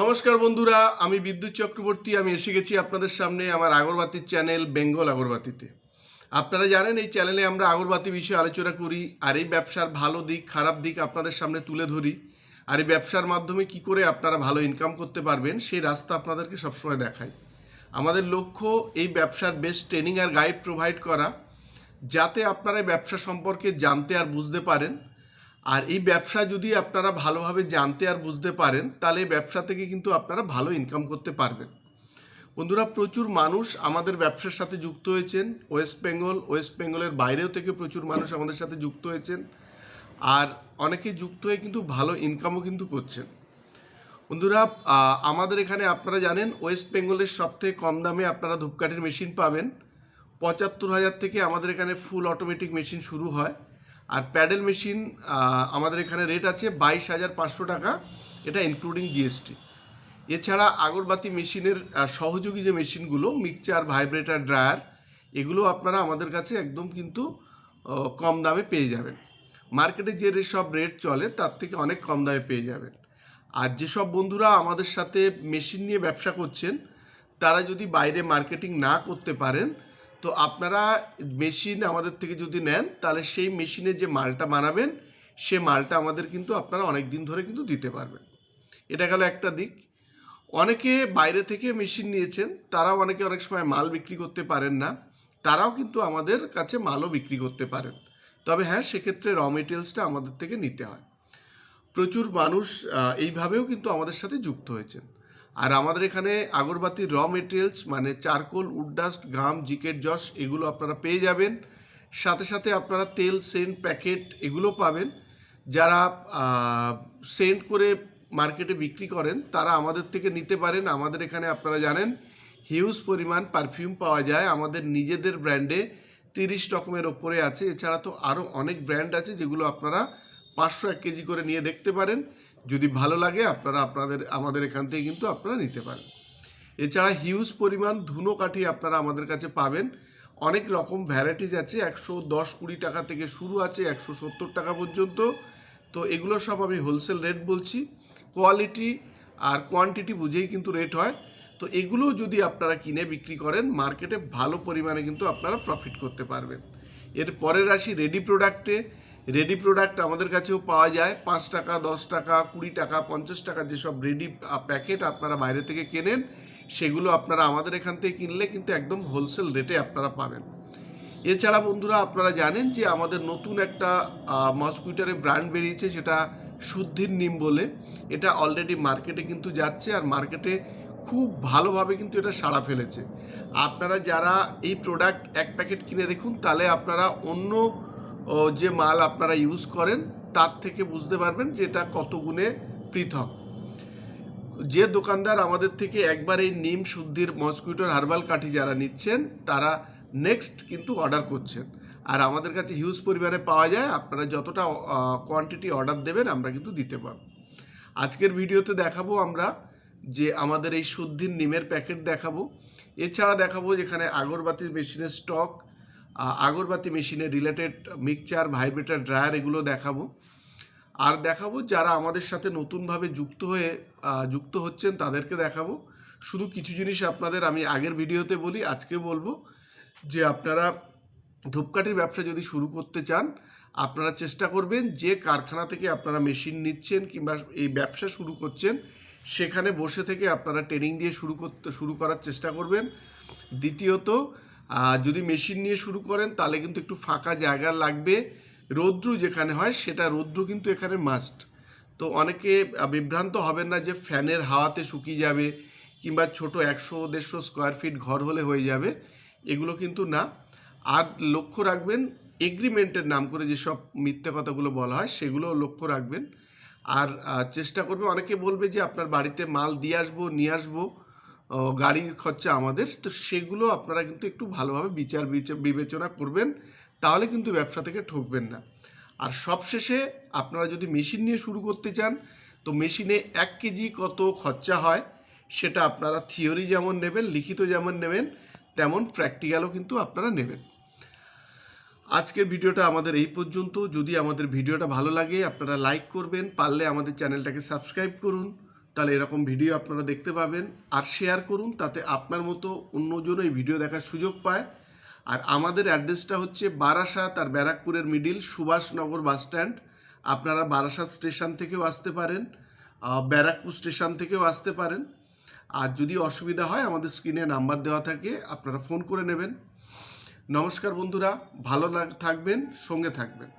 নমস্কার বন্ধুরা, আমি বিদ্যুৎ চক্রবর্তী। আমি এসে গেছি আপনাদের সামনে আমার আগরবাতির চ্যানেল বেঙ্গল আগরবাতিতে। আপনারা জানেন এই চ্যানেলে আমরা আগরবাতি বিষয়ে আলোচনা করি, আর এই ব্যবসার ভালো দিক খারাপ দিক আপনাদের সামনে তুলে ধরি, আর এই ব্যবসার মাধ্যমে কি করে আপনারা ভালো ইনকাম করতে পারবেন সেই রাস্তা আপনাদেরকে সবসময় দেখাই। আমাদের লক্ষ্য এই ব্যবসার বেস্ট ট্রেনিং আর গাইড প্রোভাইড করা, যাতে আপনারা এই ব্যবসা সম্পর্কে জানতে আর বুঝতে পারেন। আর এই ব্যবসা যদি আপনারা ভালোভাবে জানতে আর বুঝতে পারেন, তাহলে এই ব্যবসা থেকে কিন্তু আপনারা ভালো ইনকাম করতে পারবেন। বন্ধুরা, প্রচুর মানুষ আমাদের ব্যবসার সাথে যুক্ত হয়েছেন। ওয়েস্ট বেঙ্গলের বাইরেও থেকে প্রচুর মানুষ আমাদের সাথে যুক্ত হয়েছেন, আর অনেকে যুক্ত হয়ে কিন্তু ভালো ইনকামও কিন্তু করছেন। বন্ধুরা, আমাদের এখানে আপনারা জানেন ওয়েস্ট বেঙ্গলের সবথেকে কম দামে আপনারা ধূপকাঠির মেশিন পাবেন। ৭৫,০০০ থেকে আমাদের এখানে ফুল অটোমেটিক মেশিন শুরু হয়। আর প্যাডেল মেশিন আমাদের এখানে রেট আছে ২২,৫০০ টাকা, এটা ইনক্লুডিং জিএসটি। এছাড়া আগরবাতি মেশিনের সহযোগী যে মেশিনগুলো, মিক্সচার, ভাইব্রেটার, ড্রায়ার, এগুলো আপনারা আমাদের কাছে একদম কিন্তু কম দামে পেয়ে যাবেন। মার্কেটে যে সব রেট চলে তার থেকে অনেক কম দামে পেয়ে যাবেন। আর যেসব বন্ধুরা আমাদের সাথে মেশিন নিয়ে ব্যবসা করছেন, তারা যদি বাইরে মার্কেটিং না করতে পারেন, তো আপনারা মেশিন আমাদের থেকে যদি নেন, তাহলে সেই মেশিনে যে মালটা বানাবেন সে মালটা আমাদের কিন্তু আপনারা অনেক দিন ধরে কিন্তু দিতে পারবেন। এটা গেল একটা দিক। অনেকে বাইরে থেকে মেশিন নিয়েছেন, তারাও অনেকে অনেক সময় মাল বিক্রি করতে পারেন না, তারাও কিন্তু আমাদের কাছে মালও বিক্রি করতে পারেন। তবে হ্যাঁ, সেক্ষেত্রে র মেটেরিয়ালসটা আমাদের থেকে নিতে হয়। প্রচুর মানুষ এইভাবেও কিন্তু আমাদের সাথে যুক্ত হয়েছেন। আর আমাদের এখানে আগরবাতির র মেটেরিয়ালস মানে চারকোল, উডডাস্ট, গাম, জিকেট, জস, এগুলো আপনারা পেয়ে যাবেন। সাথে সাথে আপনারা তেল, সেন্ট, প্যাকেট এগুলো পাবেন। যারা সেন্ট করে মার্কেটে বিক্রি করেন, তারা আমাদের থেকে নিতে পারেন। আমাদের এখানে আপনারা জানেন হিউজ পরিমাণ পারফিউম পাওয়া যায়। আমাদের নিজেদের ব্র্যান্ডে 30 রকমের ওপরে আছে। এছাড়া তো আরও অনেক ব্র্যান্ড আছে, যেগুলো আপনারা 500-1 কেজি করে নিয়ে দেখতে পারেন। যদি ভালো লাগে আপনারা আমাদের এখান থেকে কিন্তু আপনারা নিতে পারেন। এছাড়া হিউজ পরিমাণ ধুনো কাঠি আপনারা আমাদের কাছে পাবেন। অনেক রকম ভ্যারাইটিস আছে, 110-20 টাকা থেকে শুরু আছে 170 টাকা পর্যন্ত। তো এগুলো সব আমি হোলসেল রেট বলছি, কোয়ালিটি আর কোয়ান্টিটি বুঝেই কিন্তু রেট হয়। তো এগুলো যদি আপনারা কিনে বিক্রি করেন, মার্কেটে ভালো পরিমাণে কিন্তু আপনারা প্রফিট করতে পারবেন। এর পরের আসি রেডি প্রোডাক্টে। রেডি প্রোডাক্ট আমাদের কাছেও পাওয়া যায় 5 টাকা, 10 টাকা, 20 টাকা, 50 টাকা। যেসব রেডি প্যাকেট আপনারা বাইরে থেকে কেনেন, সেগুলো আপনারা আমাদের এখান থেকে কিনলে কিন্তু একদম হোলসেল রেটে আপনারা পাবেন। এছাড়া বন্ধুরা, আপনারা জানেন যে আমাদের নতুন একটা মসকুইটারের ব্র্যান্ড বেরিয়েছে, সেটা শুদ্ধির নিম বলে। এটা অলরেডি মার্কেটে কিন্তু যাচ্ছে, আর মার্কেটে খুব ভালোভাবে কিন্তু এটা সাড়া ফেলেছে। আপনারা যারা এই প্রোডাক্ট এক প্যাকেট কিনে দেখুন, তাহলে আপনারা অন্য যে মাল আপনারা ইউজ করেন তার থেকে বুঝতে পারবেন যে এটা কত গুণে পৃথক। যে দোকানদার আমাদের থেকে একবার এই নিম শুদ্ধির মসকুইটোর হার্বাল কাঠি যারা নিচ্ছেন, তারা নেক্সট কিন্তু অর্ডার করছেন। আর আমাদের কাছে হিউজ পরিমাণে পাওয়া যায়। আপনারা যতটা কোয়ান্টিটি অর্ডার দেবেন আমরা কিন্তু দিতে পারব। আজকের ভিডিওতে দেখাবো আমরা যে আমাদের এই শুদ্ধির নিমের প্যাকেট দেখাবো। এছাড়া দেখাবো যেখানে আগরবাতির মেশিনের স্টক, আগরবাতি মেশিনের রিলেটেড মিক্সচার, ভাইব্রেটার, ড্রায়ার, এগুলো দেখাবো। আর দেখাবো যারা আমাদের সাথে নতুনভাবে যুক্ত হচ্ছেন তাদেরকে দেখাবো। শুধু কিছু জিনিস আপনাদের আমি আগের ভিডিওতে বলি, আজকে বলবো যে আপনারা ধূপকাঠির ব্যবসা যদি শুরু করতে চান, আপনারা চেষ্টা করবেন যে কারখানা থেকে আপনারা মেশিন নিচ্ছেন কিংবা এই ব্যবসা শুরু করছেন, সেখানে বসে থেকে আপনারা ট্রেনিং দিয়ে শুরু করার চেষ্টা করবেন। দ্বিতীয়ত, যদি মেশিন নিয়ে শুরু করেন তাহলে কিন্তু একটু ফাঁকা জায়গা লাগবে। রৌদ্র যেখানে হয় সেটা রৌদ্র কিন্তু এখানে মাস্ট। তো অনেকে বিভ্রান্ত হবেন না যে ফ্যানের হাওয়াতে শুকিয়ে যাবে কিংবা ছোট 100-150 স্কোয়ার ফিট ঘর হলে হয়ে যাবে, এগুলো কিন্তু না। আর লক্ষ্য রাখবেন এগ্রিমেন্টের নাম করে যেসব মিথ্যা কথাগুলো বলা হয় সেগুলো লক্ষ্য রাখবেন। আর চেষ্টা করবে, অনেকে বলবে যে আপনার বাড়িতে মাল দিয়ে আসবো, নিয়ে আসবো, গাড়ির খরচা আমাদের, তো সেগুলো আপনারা কিন্তু একটু ভালোভাবে বিবেচনা করবেন, তাহলে কিন্তু ব্যবসা থেকে ঠকবেন না। আর সবশেষে, আপনারা যদি মেশিন নিয়ে শুরু করতে চান, তো মেশিনে 1 কেজি কত খরচা হয় সেটা আপনারা থিওরি যেমন নেবেন, লিখিত যেমন নেবেন, তেমন প্র্যাকটিক্যালও কিন্তু আপনারা নেবেন। আজকের ভিডিওটা আমাদের এই পর্যন্ত। যদি আমাদের ভিডিওটা ভালো লাগে আপনারা লাইক করবেন, পারলে আমাদের চ্যানেলটাকে সাবস্ক্রাইব করুন। তাহলে এরকম ভিডিও আপনারা দেখতে পাবেন। আর শেয়ার করুন, তাতে আপনার মতো অন্যজন এই ভিডিও দেখার সুযোগ পায়। আর আমাদের অ্যাড্রেসটা হচ্ছে বারাসাত আর ব্যারাকপুরের মিডিল সুভাষনগর বাস স্ট্যান্ড। আপনারা বারাসাত স্টেশন থেকেও আসতে পারেন, ব্যারাকপুর স্টেশন থেকেও আসতে পারেন। আর যদি অসুবিধা হয় আমাদের স্ক্রিনে নাম্বার দেওয়া থাকে, আপনারা ফোন করে নেবেন। নমস্কার বন্ধুরা, ভালো থাকবেন, সঙ্গে থাকবেন।